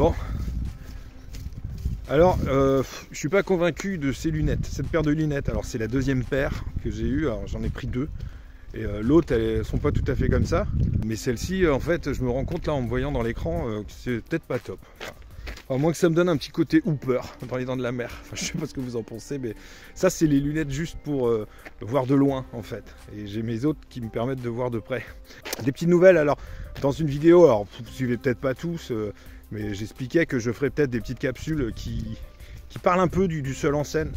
Bon. Alors, je suis pas convaincu de ces lunettes, cette paire de lunettes. Alors c'est la deuxième paire que j'ai eue, alors j'en ai pris deux. Et l'autre, elles sont pas tout à fait comme ça. Mais celle-ci, en fait, je me rends compte là en me voyant dans l'écran que c'est peut-être pas top. À moins que ça me donne un petit côté Hooper dans les dents de la mer. Enfin, je sais pas ce que vous en pensez, mais ça c'est les lunettes juste pour voir de loin en fait. Et j'ai mes autres qui me permettent de voir de près. Des petites nouvelles, alors dans une vidéo, alors vous suivez peut-être pas tous, mais j'expliquais que je ferais peut-être des petites capsules qui parlent un peu du seul en scène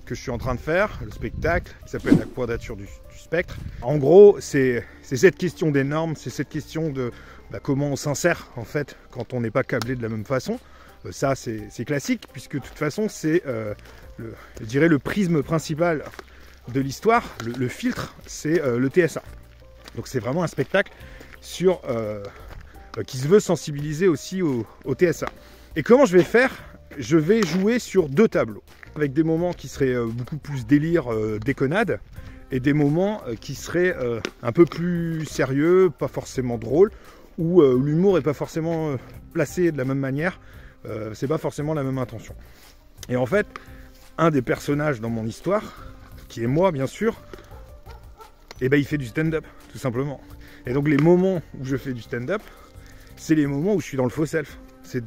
que je suis en train de faire, le spectacle, qui s'appelle la quadrature du spectre. En gros, c'est cette question des normes, c'est cette question de comment on s'insère en fait quand on n'est pas câblé de la même façon. Ça c'est classique puisque de toute façon c'est je dirais le prisme principal de l'histoire, le filtre c'est le TSA. Donc c'est vraiment un spectacle sur qui se veut sensibiliser aussi au TSA. Et comment je vais faire? Je vais jouer sur deux tableaux avec des moments qui seraient beaucoup plus délire, déconnade, et des moments qui seraient un peu plus sérieux, pas forcément drôle, où l'humour n'est pas forcément placé de la même manière. C'est pas forcément la même intention. Et en fait, un des personnages dans mon histoire, qui est moi bien sûr, et il fait du stand-up, tout simplement. Et donc les moments où je fais du stand-up, c'est les moments où je suis dans le faux self. C'est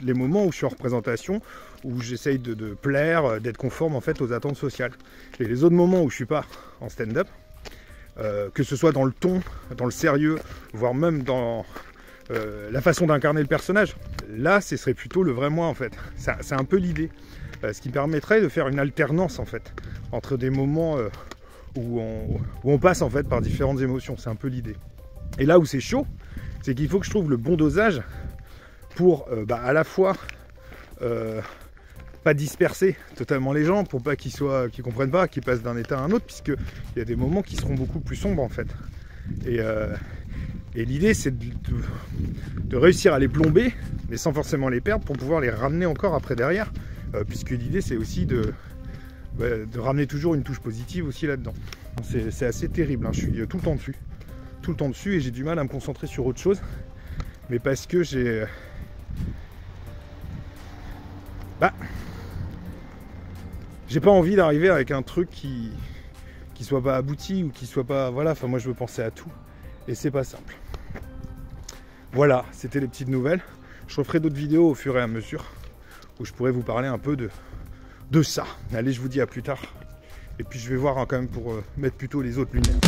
les moments où je suis en représentation, où j'essaye de plaire, d'être conforme en fait aux attentes sociales. Et les autres moments où je suis pas en stand-up, que ce soit dans le ton, dans le sérieux, voire même dans la façon d'incarner le personnage, là ce serait plutôt le vrai moi en fait. C'est un peu l'idée, ce qui permettrait de faire une alternance en fait entre des moments où on passe en fait par différentes émotions. C'est un peu l'idée. Et là où c'est chaud, c'est qu'il faut que je trouve le bon dosage pour à la fois pas disperser totalement les gens, pour pas qu'ils comprennent pas, qu'ils passent d'un état à un autre, puisque il y a des moments qui seront beaucoup plus sombres en fait. Et l'idée c'est de réussir à les plomber, mais sans forcément les perdre, pour pouvoir les ramener encore après derrière, puisque l'idée c'est aussi de ramener toujours une touche positive aussi là-dedans. C'est assez terrible, hein. Je suis tout le temps dessus, et j'ai du mal à me concentrer sur autre chose, mais parce que j'ai pas envie d'arriver avec un truc qui soit pas abouti, ou qui soit pas, voilà, enfin moi je veux penser à tout, et c'est pas simple. Voilà, c'était les petites nouvelles. Je referai d'autres vidéos au fur et à mesure où je pourrais vous parler un peu de ça. Allez, je vous dis à plus tard. Et puis je vais voir quand même pour mettre plutôt les autres lunettes.